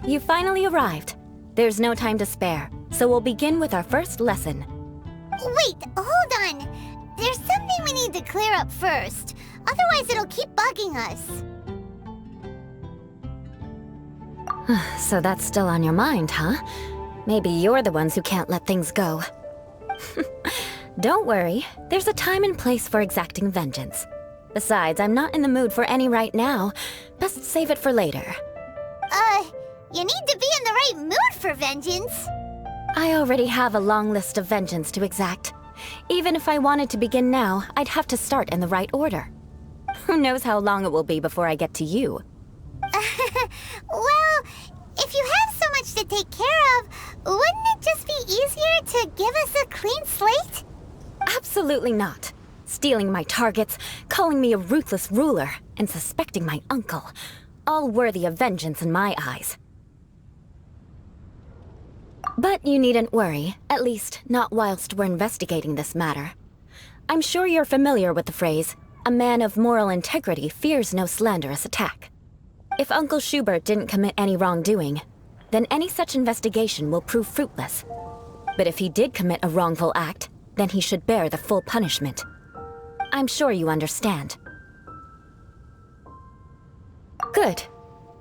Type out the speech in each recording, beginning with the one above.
You finally arrived. There's no time to spare, so we'll begin with our first lesson. Wait, hold on. There's something we need to clear up first. Otherwise, it'll keep bugging us. So that's still on your mind, huh? Maybe you're the ones who can't let things go. Don't worry, there's a time and place for exacting vengeance. Besides, I'm not in the mood for any right now. Best save it for later. You need to be in the right mood for vengeance. I already have a long list of vengeance to exact. Even if I wanted to begin now, I'd have to start in the right order. Who knows how long it will be before I get to you? Well, if you have so much to take care of, wouldn't it just be easier to give us a clean slate? Absolutely not. Stealing my targets, calling me a ruthless ruler, and suspecting my uncle. All worthy of vengeance in my eyes. But you needn't worry, at least not whilst we're investigating this matter. I'm sure you're familiar with the phrase, "A man of moral integrity fears no slanderous attack." If Uncle Schubert didn't commit any wrongdoing, then any such investigation will prove fruitless. But if he did commit a wrongful act, then he should bear the full punishment. I'm sure you understand. Good.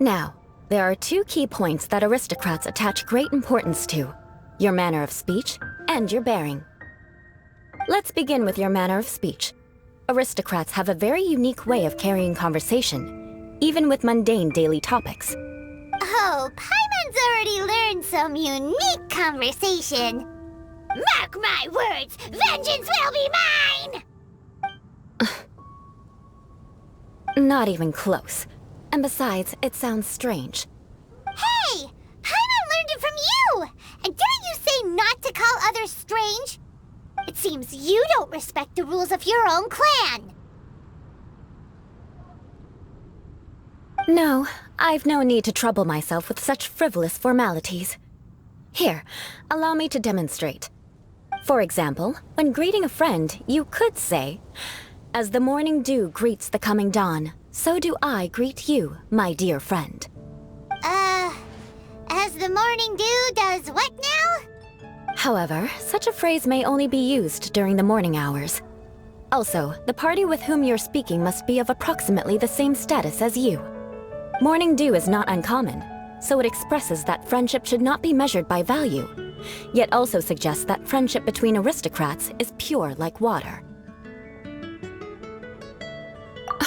Now, there are two key points that aristocrats attach great importance to: your manner of speech and your bearing. Let's begin with your manner of speech. Aristocrats have a very unique way of carrying conversation, even with mundane daily topics. Oh, Paimon's already learned some unique conversation. Mark my words, vengeance will be mine! Not even close. And besides, it sounds strange. Hey! Paimon learned it from you! And didn't you say not to call others strange? It seems you don't respect the rules of your own clan. No, I've no need to trouble myself with such frivolous formalities. Here, allow me to demonstrate. For example, when greeting a friend, you could say, "As the morning dew greets the coming dawn, so do I greet you, my dear friend." As the morning dew does what now? However, such a phrase may only be used during the morning hours. Also, the party with whom you're speaking must be of approximately the same status as you. Morning dew is not uncommon, so it expresses that friendship should not be measured by value, yet also suggests that friendship between aristocrats is pure like water.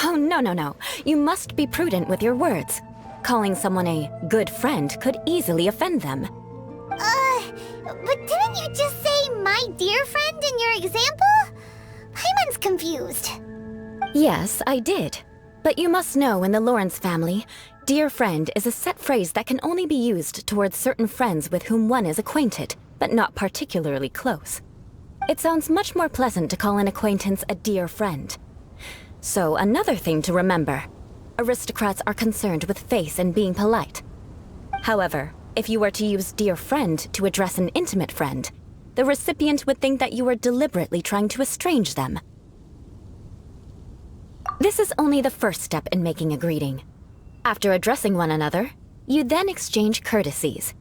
Oh, no. You must be prudent with your words. Calling someone a good friend could easily offend them. But didn't you just say my dear friend in your example? Paimon's confused. Yes, I did. But you must know in the Lawrence family, dear friend is a set phrase that can only be used towards certain friends with whom one is acquainted, but not particularly close. It sounds much more pleasant to call an acquaintance a dear friend. So another thing to remember, aristocrats are concerned with face and being polite. However, if you were to use dear friend to address an intimate friend, the recipient would think that you were deliberately trying to estrange them. This is only the first step in making a greeting. After addressing one another, you then exchange courtesies.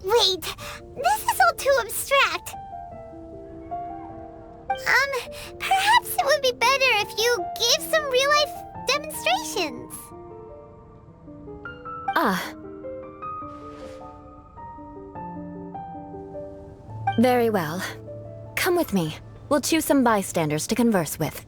Wait! This is all too abstract. Perhaps it would be better if you gave some real-life demonstrations. Very well. Come with me. We'll choose some bystanders to converse with.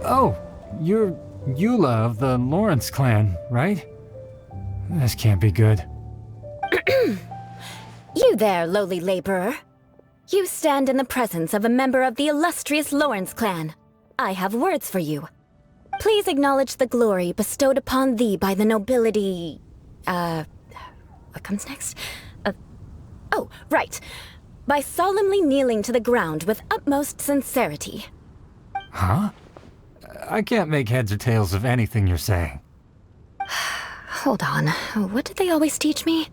Oh, you're Eula of the Lawrence clan, right? This can't be good. You there, lowly laborer. You stand in the presence of a member of the illustrious Lawrence clan. I have words for you. Please acknowledge the glory bestowed upon thee by the nobility... what comes next? Oh, right. By solemnly kneeling to the ground with utmost sincerity. Huh? I can't make heads or tails of anything you're saying. Hold on. What did they always teach me?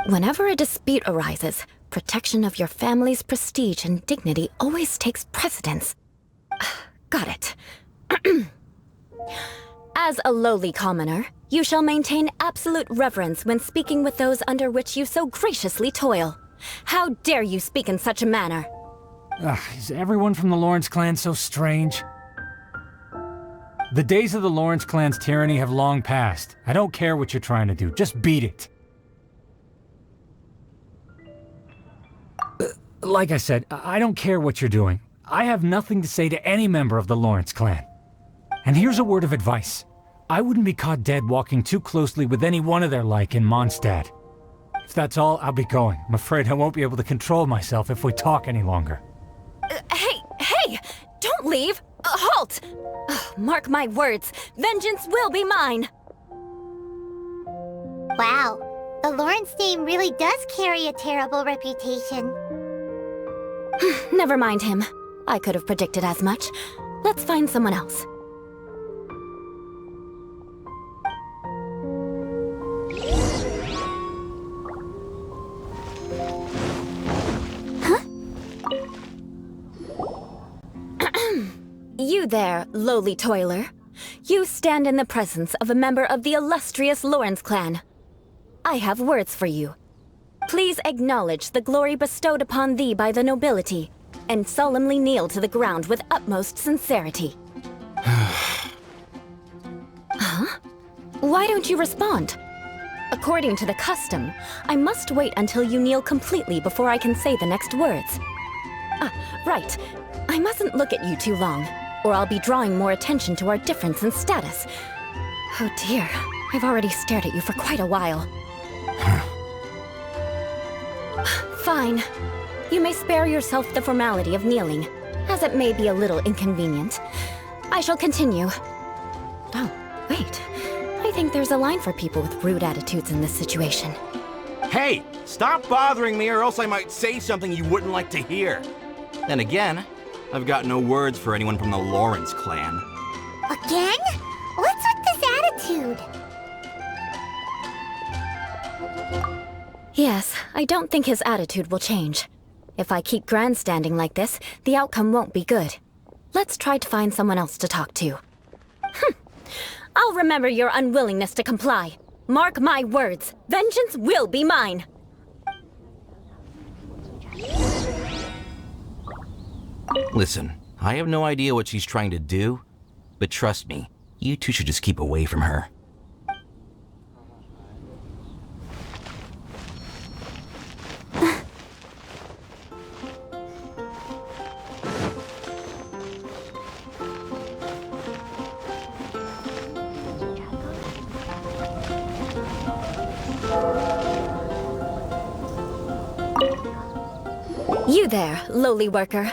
Whenever a dispute arises, Protection of your family's prestige and dignity always takes precedence. Got it. As a lowly commoner, you shall maintain absolute reverence when speaking with those under which you so graciously toil. How dare you speak in such a manner? Is everyone from the Lawrence clan so strange? The days of the Lawrence clan's tyranny have long passed. I don't care what you're trying to do, just beat it. Like I said, I don't care what you're doing. I have nothing to say to any member of the Lawrence clan. And here's a word of advice. I wouldn't be caught dead walking too closely with any one of their like in Mondstadt. If that's all, I'll be going. I'm afraid I won't be able to control myself if we talk any longer. Hey! Don't leave! Halt! Mark my words, vengeance will be mine! Wow, the Lawrence name really does carry a terrible reputation. Never mind him. I could have predicted as much. Let's find someone else. You there, lowly toiler. You stand in the presence of a member of the illustrious Lawrence clan. I have words for you. Please acknowledge the glory bestowed upon thee by the nobility, and solemnly kneel to the ground with utmost sincerity. Huh? Why don't you respond? According to the custom, I must wait until you kneel completely before I can say the next words. Right. I mustn't look at you too long, or I'll be drawing more attention to our difference in status. Oh dear, I've already stared at you for quite a while. Fine. You may spare yourself the formality of kneeling, as it may be a little inconvenient. I shall continue. Oh, wait. I think there's a line for people with rude attitudes in this situation. Hey, stop bothering me or else I might say something you wouldn't like to hear. Then again, I've got no words for anyone from the Lawrence clan. Again? What's with this attitude? Yes, I don't think his attitude will change. If I keep grandstanding like this, the outcome won't be good. Let's try to find someone else to talk to. I'll remember your unwillingness to comply. Mark my words, vengeance will be mine. Listen, I have no idea what she's trying to do, but trust me, you two should just keep away from her. You there, lowly worker.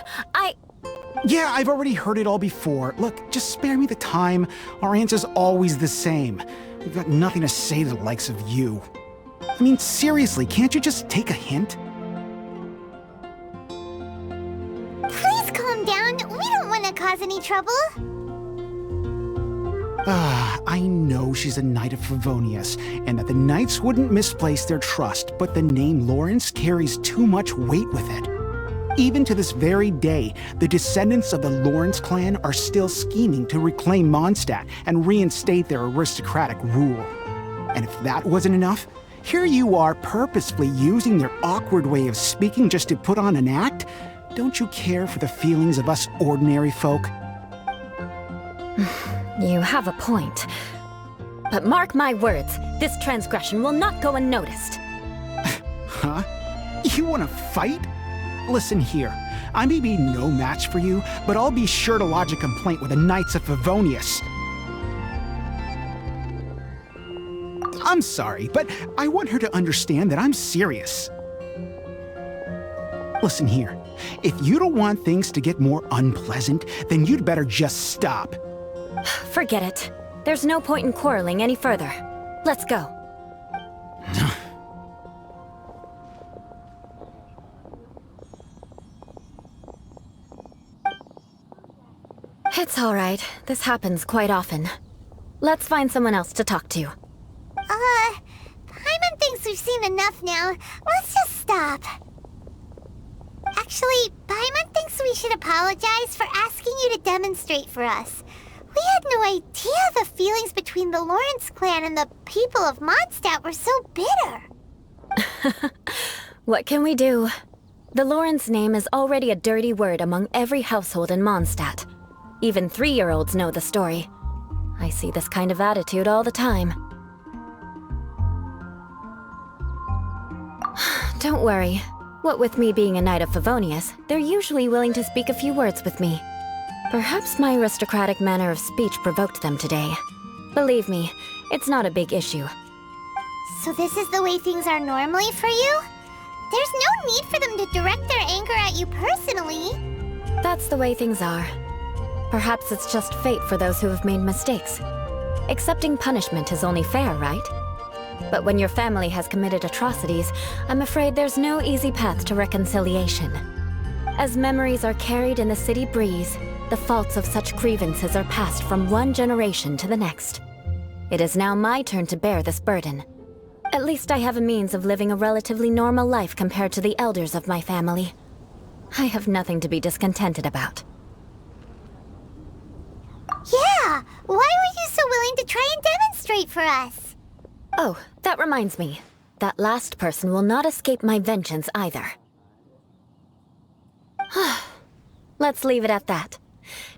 Yeah, I've already heard it all before. Look, just spare me the time. Our answer's always the same. We've got nothing to say to the likes of you. I mean, seriously, can't you just take a hint? Please calm down. We don't want to cause any trouble. I know she's a knight of Favonius, and that the knights wouldn't misplace their trust, but the name Lawrence carries too much weight with it. Even to this very day, the descendants of the Lawrence clan are still scheming to reclaim Mondstadt and reinstate their aristocratic rule. And if that wasn't enough, here you are purposefully using their awkward way of speaking just to put on an act? Don't you care for the feelings of us ordinary folk? You have a point. But mark my words, this transgression will not go unnoticed. Huh? You want to fight? Listen here, I may be no match for you, but I'll be sure to lodge a complaint with the Knights of Favonius. I'm sorry, but I want her to understand that I'm serious. Listen here, if you don't want things to get more unpleasant, then you'd better just stop. Forget it. There's no point in quarreling any further. Let's go. It's all right. This happens quite often. Let's find someone else to talk to. Paimon thinks we've seen enough now. Let's just stop. Actually, Paimon thinks we should apologize for asking you to demonstrate for us. We had no idea the feelings between the Lawrence clan and the people of Mondstadt were so bitter. What can we do? The Lawrence name is already a dirty word among every household in Mondstadt. Even 3-year-olds know the story. I see this kind of attitude all the time. Don't worry. What with me being a Knight of Favonius, they're usually willing to speak a few words with me. Perhaps my aristocratic manner of speech provoked them today. Believe me, it's not a big issue. So this is the way things are normally for you? There's no need for them to direct their anger at you personally. That's the way things are. Perhaps it's just fate for those who have made mistakes. Accepting punishment is only fair, right? But when your family has committed atrocities, I'm afraid there's no easy path to reconciliation. As memories are carried in the city breeze, the faults of such grievances are passed from one generation to the next. It is now my turn to bear this burden. At least I have a means of living a relatively normal life compared to the elders of my family. I have nothing to be discontented about. Yeah! Why were you so willing to try and demonstrate for us? Oh, that reminds me. That last person will not escape my vengeance either. Let's leave it at that.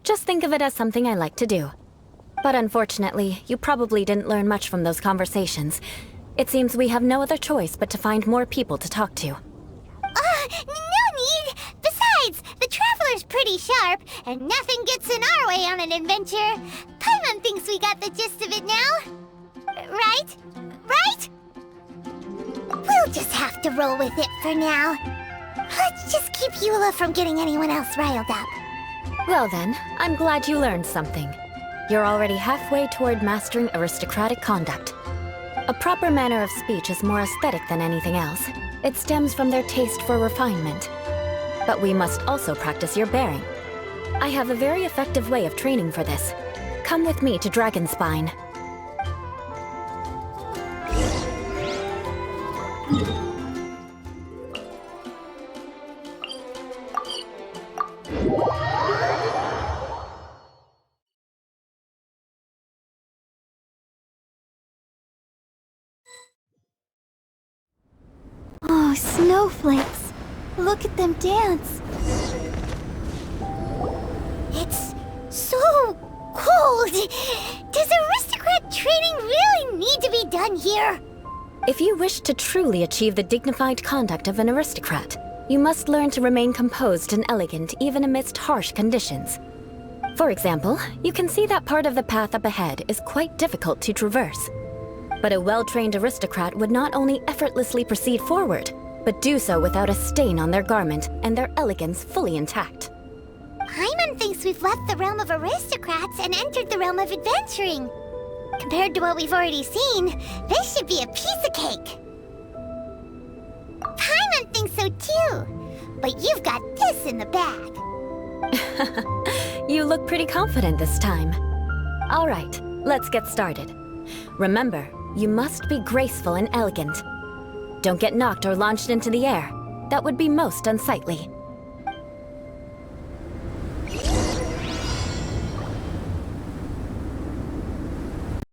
Just think of it as something I like to do. But unfortunately, you probably didn't learn much from those conversations. It seems we have no other choice but to find more people to talk to. No need! Besides, the Traveler's pretty sharp, and nothing gets in our way on an adventure. Paimon thinks we got the gist of it now. Right? Right? We'll just have to roll with it for now. Let's just keep Eula from getting anyone else riled up. Well then, I'm glad you learned something. You're already halfway toward mastering aristocratic conduct. A proper manner of speech is more aesthetic than anything else. It stems from their taste for refinement. But we must also practice your bearing. I have a very effective way of training for this. Come with me to Dragonspine. Oh, snowflakes. Look at them dance. It's so cold. Does aristocrat training really need to be done here? If you wish to truly achieve the dignified conduct of an aristocrat, you must learn to remain composed and elegant even amidst harsh conditions. For example, you can see that part of the path up ahead is quite difficult to traverse. But a well-trained aristocrat would not only effortlessly proceed forward, but do so without a stain on their garment and their elegance fully intact. Paimon thinks we've left the realm of aristocrats and entered the realm of adventuring. Compared to what we've already seen, this should be a piece of cake. Paimon thinks so too, but you've got this in the bag. You look pretty confident this time. All right, let's get started. Remember, you must be graceful and elegant. Don't get knocked or launched into the air. That would be most unsightly.